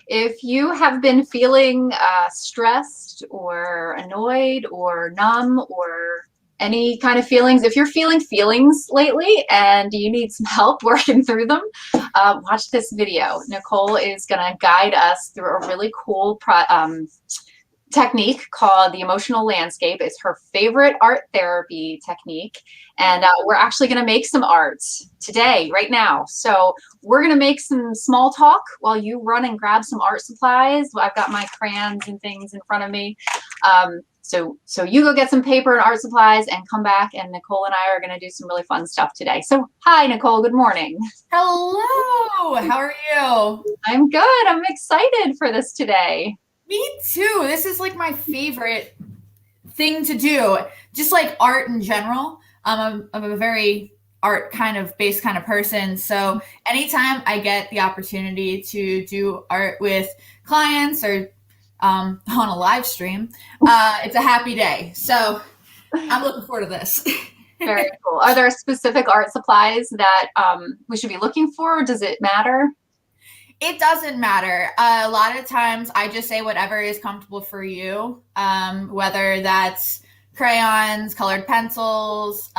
If you have been feeling stressed or annoyed or numb or any kind of feelings, if you're feeling feelings lately and you need some help working through them, watch this video. Nicole is going to guide us through a really cool technique called the emotional landscape. It's her favorite art therapy technique. And we're actually going to make some art today, right now. So we're going to make some small talk while you run and grab some art supplies. I've got my crayons and things in front of me. So you go get some paper and art supplies and come back, and Nicole and I are going to do some really fun stuff today. So hi, Nicole. Good morning. Hello, how are you? I'm good. I'm excited for this today. Me too. This is like my favorite thing to do. Just like art in general. I'm a very art kind of based kind of person. So anytime I get the opportunity to do art with clients or on a live stream, it's a happy day. So I'm looking forward to this. Very cool. Are there specific art supplies that we should be looking for? Or does it matter? It doesn't matter. A lot of times I just say whatever is comfortable for you, whether that's crayons, colored pencils,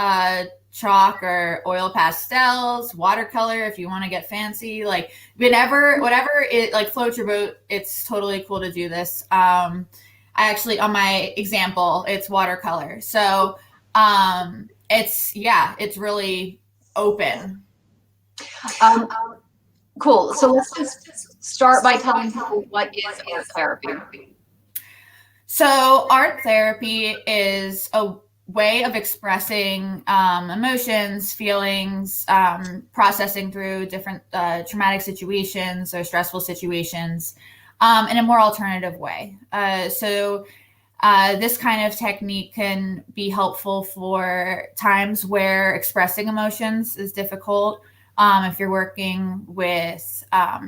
chalk or oil pastels, watercolor if you want to get fancy, like whatever it like floats your boat, it's totally cool to do this. I actually, on my example, it's watercolor. So it's really open. Um, cool. So let's just start by telling people what is art therapy. So art therapy is a way of expressing emotions, feelings, processing through different traumatic situations or stressful situations in a more alternative way. So this kind of technique can be helpful for times where expressing emotions is difficult. If you're working with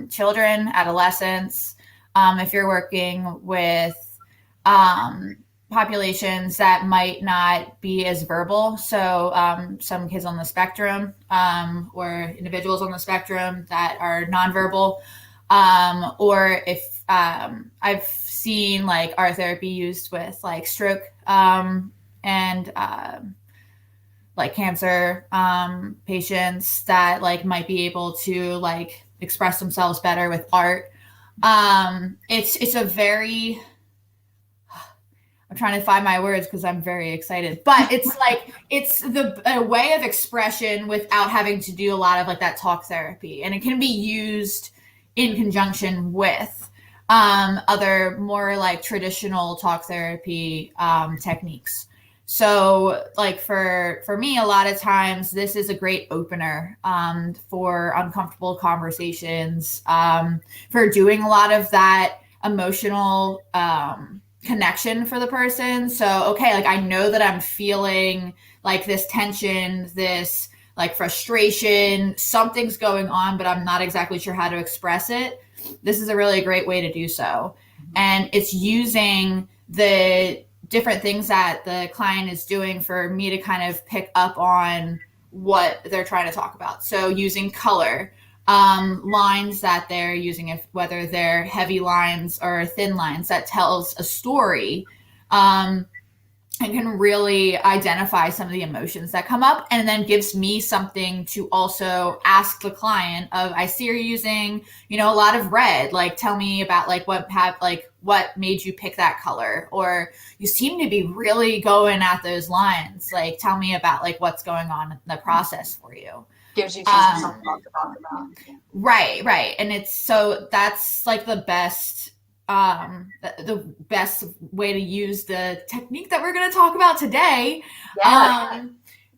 children, adolescents, if you're working with populations that might not be as verbal. So some kids on the spectrum or individuals on the spectrum that are nonverbal. Or if I've seen like art therapy used with like stroke and like cancer patients that like might be able to like express themselves better with art. It's a very, I'm trying to find my words because I'm very excited, but it's like it's a way of expression without having to do a lot of like that talk therapy, and it can be used in conjunction with other more like traditional talk therapy techniques. So like for me, a lot of times this is a great opener for uncomfortable conversations, for doing a lot of that emotional connection for the person. So, okay, like I know that I'm feeling like this tension, this like frustration, something's going on, but I'm not exactly sure how to express it. This is a really great way to do so. And it's using the different things that the client is doing for me to kind of pick up on what they're trying to talk about. So using color, lines that they're using, if whether they're heavy lines or thin lines, that tells a story, and can really identify some of the emotions that come up, and then gives me something to also ask the client of, I see you're using, a lot of red, like tell me about like what made you pick that color, or you seem to be really going at those lines, like tell me about like what's going on in the process for you. Gives you something to talk about. Right. And that's like the best way to use the technique that we're going to talk about today. Yeah.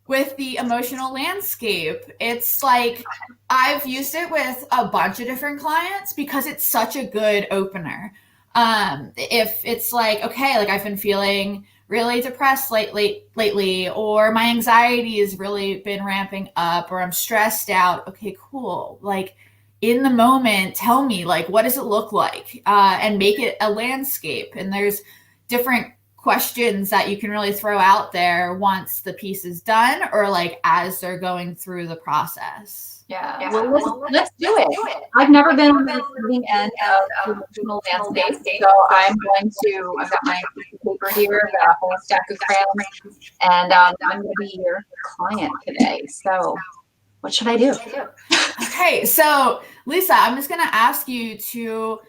With the emotional landscape. It's like I've used it with a bunch of different clients because it's such a good opener. If it's like, okay, like I've been feeling really depressed lately, or my anxiety has really been ramping up, or I'm stressed out. Okay, cool. Like in the moment, tell me, like, what does it look like? And make it a landscape. And there's different questions that you can really throw out there once the piece is done, or like as they're going through the process? Yeah. Well, let's do it. I've never been on the receiving end of emotional landscape, so I've got my piece of paper here, I've got a whole stack of crayons, and I'm going to be your client today. So what should I do? Okay, so Lisa, I'm just going to ask you to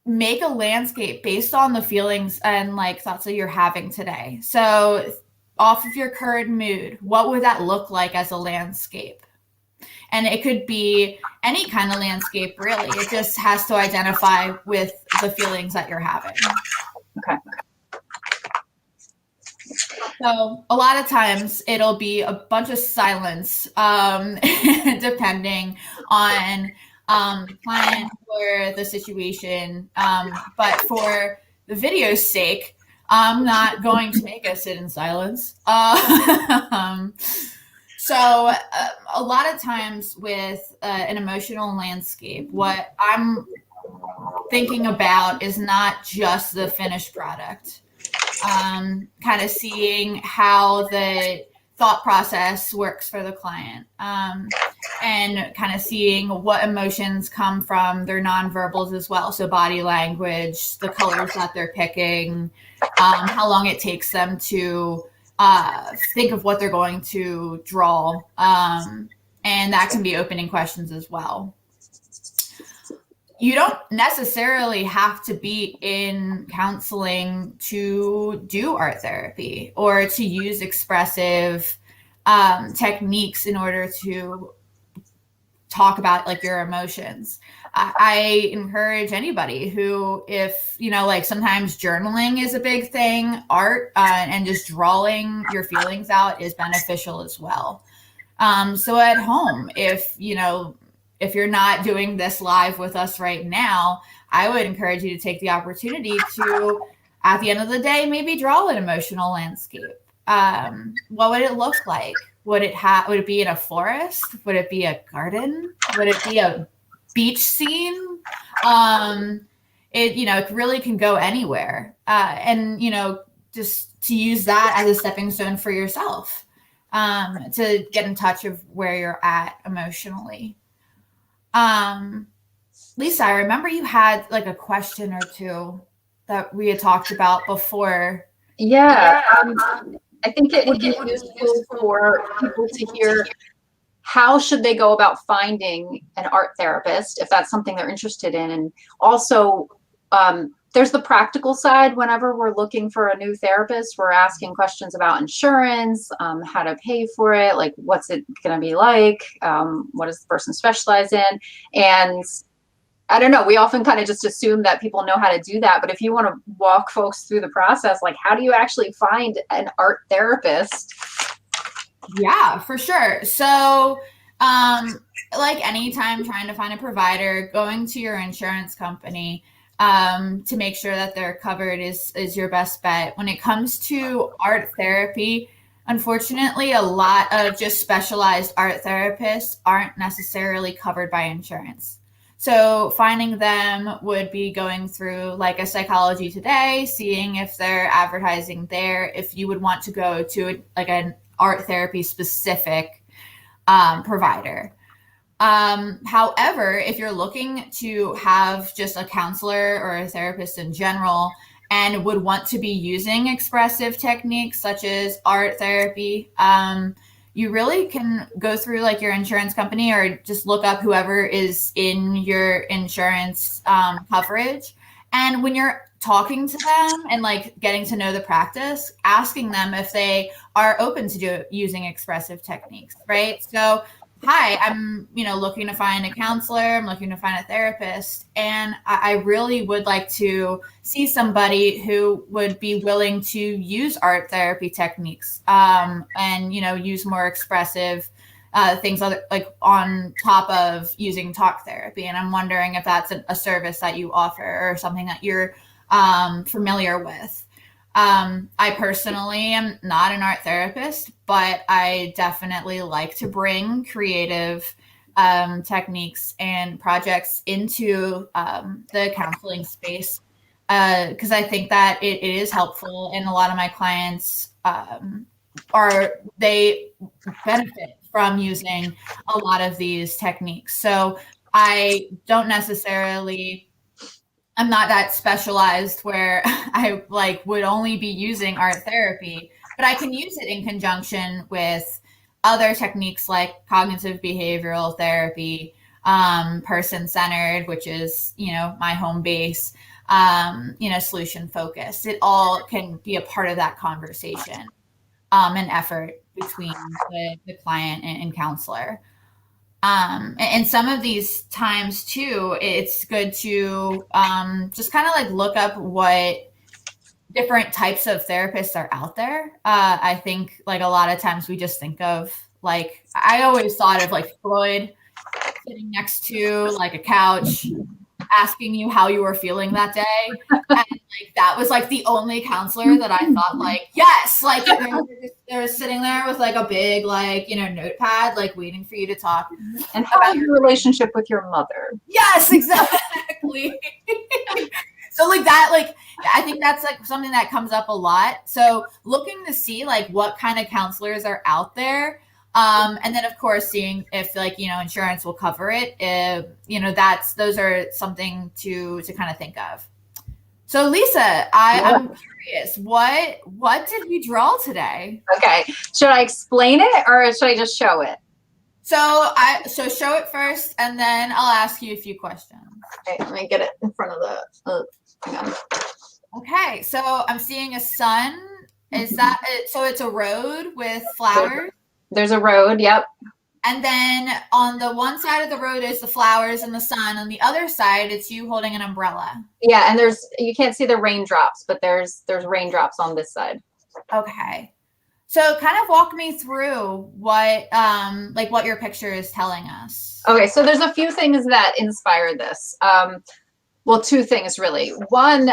make a landscape based on the feelings and like thoughts that you're having today. So off of your current mood, what would that look like as a landscape? And it could be any kind of landscape, really. It just has to identify with the feelings that you're having. Okay. So a lot of times it'll be a bunch of silence, depending on the client or the situation. But for the video's sake, I'm not going to make us sit in silence. So a lot of times with an emotional landscape, what I'm thinking about is not just the finished product. Kind of seeing how the thought process works for the client, and kind of seeing what emotions come from their nonverbals as well. So body language, the colors that they're picking, how long it takes them to think of what they're going to draw. And that can be opening questions as well. You don't necessarily have to be in counseling to do art therapy or to use expressive techniques in order to talk about like your emotions. I encourage anybody who, if, like sometimes journaling is a big thing, art and just drawing your feelings out is beneficial as well. So at home, if you're not doing this live with us right now, I would encourage you to take the opportunity to, at the end of the day, maybe draw an emotional landscape. What would it look like? Would it be in a forest? Would it be a garden? Would it be a beach scene? It really can go anywhere. And just to use that as a stepping stone for yourself, to get in touch of where you're at emotionally. Lisa, I remember you had like a question or two that we had talked about before. Yeah. I think it would be useful for people to hear how should they go about finding an art therapist if that's something they're interested in. And also, there's the practical side. Whenever we're looking for a new therapist, we're asking questions about insurance, how to pay for it, like what's it going to be like, what does the person specialize in, and I don't know. We often kind of just assume that people know how to do that. But if you want to walk folks through the process, like how do you actually find an art therapist? Yeah, for sure. So, like anytime trying to find a provider, going to your insurance company to make sure that they're covered is your best bet. When it comes to art therapy, unfortunately, a lot of just specialized art therapists aren't necessarily covered by insurance. So finding them would be going through like a Psychology Today, seeing if they're advertising there, if you would want to go to like an art therapy specific provider. However, if you're looking to have just a counselor or a therapist in general and would want to be using expressive techniques such as art therapy, you really can go through like your insurance company or just look up whoever is in your insurance coverage. And when you're talking to them and like getting to know the practice, asking them if they are open to using expressive techniques, right? So, hi, I'm looking to find a counselor, I'm looking to find a therapist, and I really would like to see somebody who would be willing to use art therapy techniques, and use more expressive things like on top of using talk therapy. And I'm wondering if that's a service that you offer or something that you're familiar with. I personally am not an art therapist, but I definitely like to bring creative techniques and projects into the counseling space because I think that it is helpful, and a lot of my clients they benefit from using a lot of these techniques. So I don't necessarily, I'm not that specialized where I like would only be using art therapy, but I can use it in conjunction with other techniques like cognitive behavioral therapy, person centered, which is, my home base, solution focused. It all can be a part of that conversation, and effort between the client and counselor. And some of these times too, it's good to just kind of like look up what different types of therapists are out there. I think like a lot of times we just think of like, I always thought of like Freud sitting next to like a couch asking you how you were feeling that day. And like that was like the only counselor that I thought like, yes, like they're sitting there with like a big like, notepad, like waiting for you to talk. And how about your relationship with your mother? Yes, exactly. So like that, like I think that's like something that comes up a lot. So looking to see like what kind of counselors are out there. And then of course seeing if like, insurance will cover it. If, those are something to kind of think of. So Lisa, I'm curious, what did we draw today? Okay. Should I explain it or should I just show it? So show it first and then I'll ask you a few questions. Okay, let me get it in front of the, hang on. Okay. So I'm seeing a sun. Is that it? So it's a road with flowers? There's a road. Yep. And then on the one side of the road is the flowers and the sun. On the other side, it's you holding an umbrella. Yeah, and you can't see the raindrops, but there's raindrops on this side. Okay. So kind of walk me through what your picture is telling us. Okay, so there's a few things that inspire this. Well, two things really. One,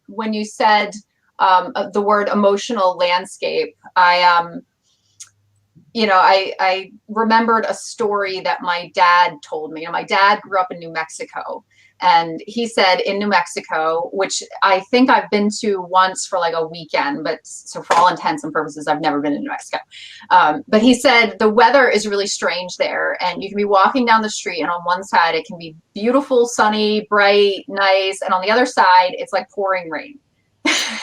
when you said the word emotional landscape, I remembered a story that my dad told me. My dad grew up in New Mexico, and he said in New Mexico, which I think I've been to once for like a weekend, but so for all intents and purposes, I've never been in New Mexico. But he said the weather is really strange there, and you can be walking down the street, and on one side it can be beautiful, sunny, bright, nice, and on the other side it's like pouring rain.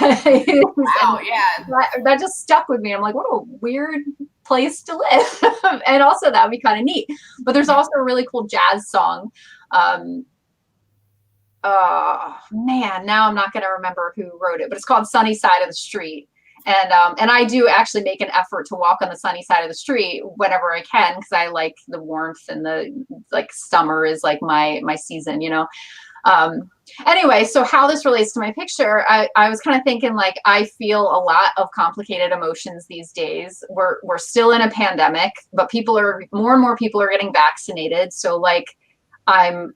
Wow, yeah. That just stuck with me. I'm like, what a weird place to live. And also that would be kind of neat. But there's also a really cool jazz song. Oh man, now I'm not going to remember who wrote it, but it's called Sunny Side of the Street. And I do actually make an effort to walk on the sunny side of the street whenever I can, because I like the warmth, and the like summer is like my season, Anyway, so how this relates to my picture, I was kind of thinking like I feel a lot of complicated emotions these days. We're still in a pandemic, but more and more people are getting vaccinated. So like I'm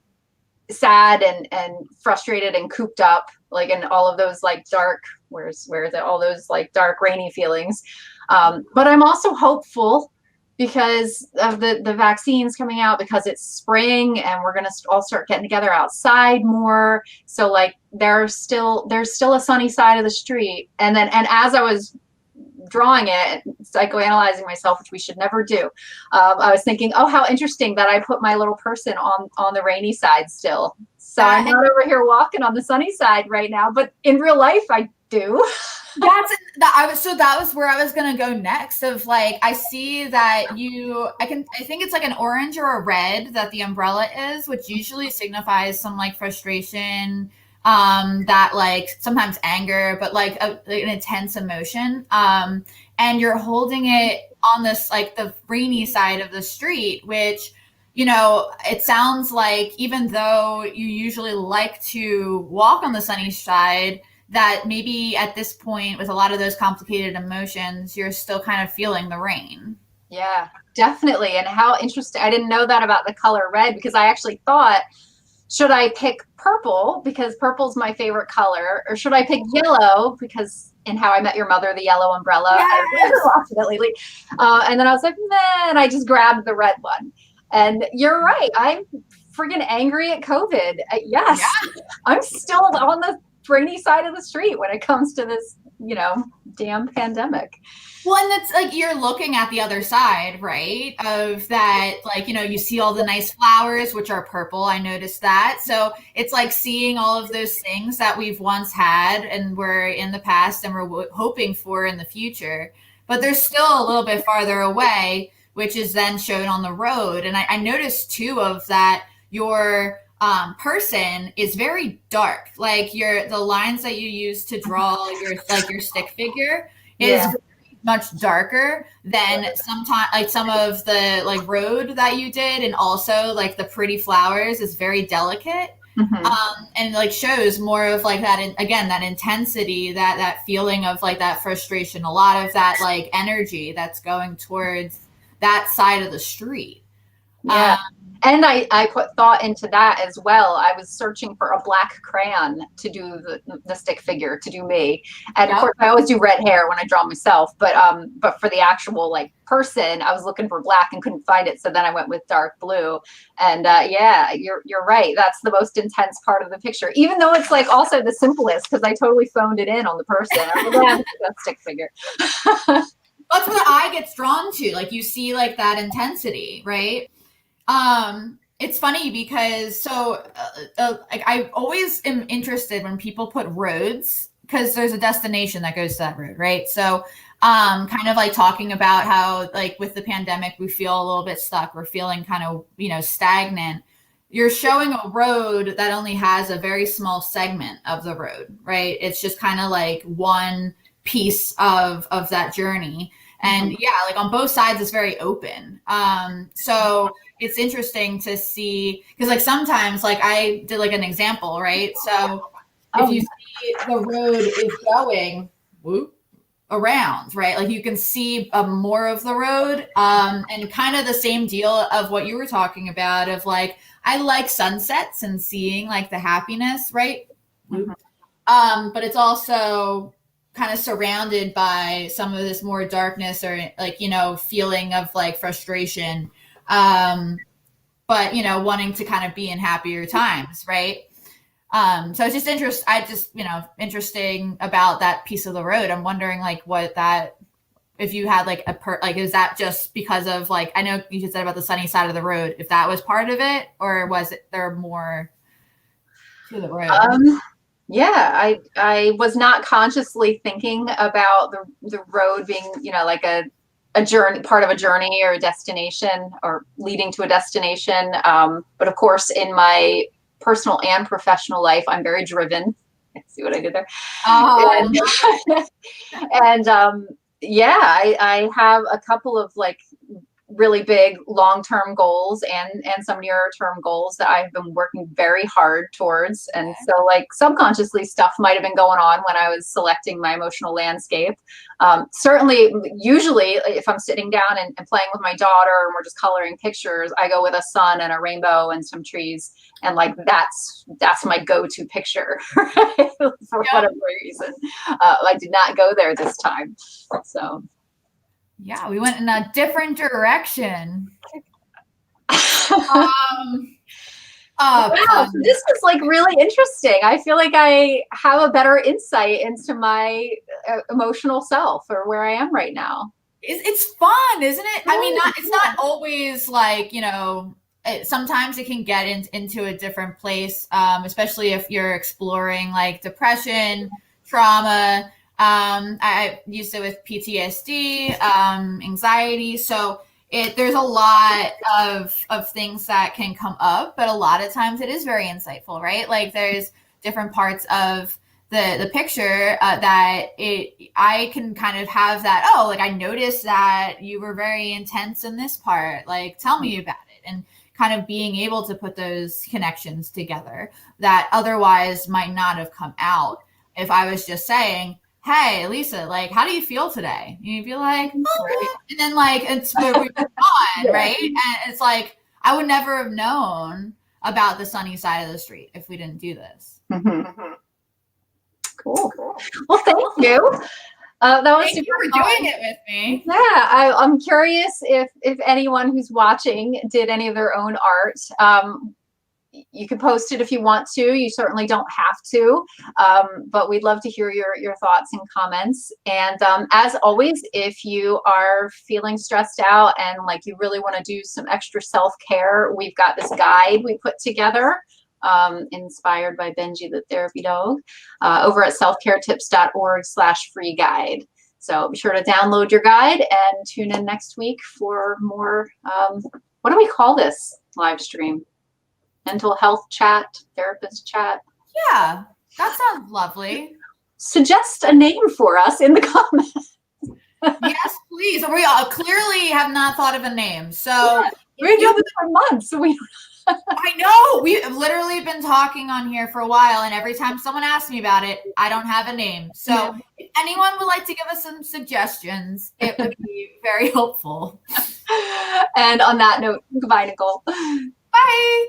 sad and frustrated and cooped up, like in all of those like dark, all those like dark rainy feelings. But I'm also hopeful because of the vaccines coming out, because it's spring and we're going to all start getting together outside more. So like there's still a sunny side of the street. And as I was drawing it, psychoanalyzing myself, which we should never do, I was thinking, oh, how interesting that I put my little person on the rainy side still. So I'm not over here walking on the sunny side right now, but in real life I do. That was where I was gonna go next. Of like, I see that I think it's like an orange or a red that the umbrella is, which usually signifies some like frustration, that like sometimes anger, but like an intense emotion. And you're holding it on this like the rainy side of the street, which it sounds like even though you usually like to walk on the sunny side, that maybe at this point with a lot of those complicated emotions, you're still kind of feeling the rain. Yeah, definitely. And how interesting. I didn't know that about the color red, because I actually thought, should I pick purple because purple's my favorite color, or should I pick yellow because in How I Met Your Mother, the yellow umbrella, yes. I watched it lately. And then I was like, man, I just grabbed the red one. And you're right. I'm freaking angry at COVID. Yes, yeah. I'm still on the rainy side of the street when it comes to this, damn pandemic. Well, and that's like you're looking at the other side, right? Of that, like, you see all the nice flowers, which are purple. I noticed that. So it's like seeing all of those things that we've once had and were in the past and we're hoping for in the future. But they're still a little bit farther away, which is then shown on the road. And I noticed too of that your person is very dark. Like the lines that you use to draw your stick figure is much darker than sometimes like some of the like road that you did, and also like the pretty flowers is very delicate. And like shows more of like that again, that intensity, that feeling of like that frustration, a lot of that like energy that's going towards that side of the street. And I put thought into that as well. I was searching for a black crayon to do the stick figure, to do me. And of course I always do red hair when I draw myself, but for the actual like person, I was looking for black and couldn't find it. So then I went with dark blue. And you're right. That's the most intense part of the picture, even though it's like also the simplest, because I totally phoned it in on the person. I'm like, that stick figure. That's what the eye gets drawn to. Like you see like that intensity, right? It's funny because like I always am interested when people put roads, because there's a destination that goes to that road, right? So kind of like talking about how like with the pandemic we feel a little bit stuck, we're feeling kind of stagnant. You're showing a road that only has a very small segment of the road, right? It's just kind of like one piece of that journey. And like on both sides, it's very open. So it's interesting to see, because like sometimes like I did like an example, right? So if you see the road is going around, right? Like you can see more of the road, and kind of the same deal of what you were talking about of like, I like sunsets and seeing like the happiness, right? But it's also kind of surrounded by some of this more darkness or like, feeling of like frustration. But wanting to kind of be in happier times. Right. So it's just interesting about that piece of the road. I'm wondering like if you had like is that just because of like, I know you just said about the sunny side of the road, if that was part of it, or was there more to the road? I was not consciously thinking about the road being, like a journey, part of a journey or a destination or leading to a destination. But of course, in my personal and professional life, I'm very driven. See what I did there? I have a couple of like really big long-term goals and some nearer-term goals that I've been working very hard towards. And so like subconsciously stuff might have been going on when I was selecting my emotional landscape. Certainly, usually if I'm sitting down and playing with my daughter and we're just coloring pictures, I go with a sun and a rainbow and some trees. And like, that's my go-to picture, right? For whatever reason. I did not go there this time. So. Yeah, we went in a different direction. Wow, this was like really interesting. I feel like I have a better insight into my emotional self or where I am right now. It's fun, isn't it? I mean, it's not always like, sometimes it can get into a different place, especially if you're exploring like depression, trauma. I used it with PTSD, anxiety. So there's a lot of things that can come up, but a lot of times it is very insightful, right? Like there's different parts of the picture that I can kind of have that, like I noticed that you were very intense in this part, like tell me about it, and kind of being able to put those connections together that otherwise might not have come out if I was just saying, hey, Lisa, like, how do you feel today? You'd be like, oh, and then like, it's moving on, right? And it's like, I would never have known about the sunny side of the street if we didn't do this. Cool. Well, thank you. That was Thank you for doing it with me. Yeah, I'm curious if anyone who's watching did any of their own art. you can post it if you want to. You certainly don't have to, but we'd love to hear your thoughts and comments. And as always, if you are feeling stressed out and like you really want to do some extra self-care, we've got this guide we put together, inspired by Benji the therapy dog, over at selfcaretips.org/free guide. So be sure to download your guide and tune in next week for more, what do we call this live stream? Mental health chat, therapist chat. Yeah, that sounds lovely. Suggest a name for us in the comments. Yes, please. We clearly have not thought of a name. So we've done this for months. I know. We've literally been talking on here for a while, and every time someone asks me about it, I don't have a name. So if anyone would like to give us some suggestions, it would be very helpful. And on that note, goodbye, Nicole. Bye.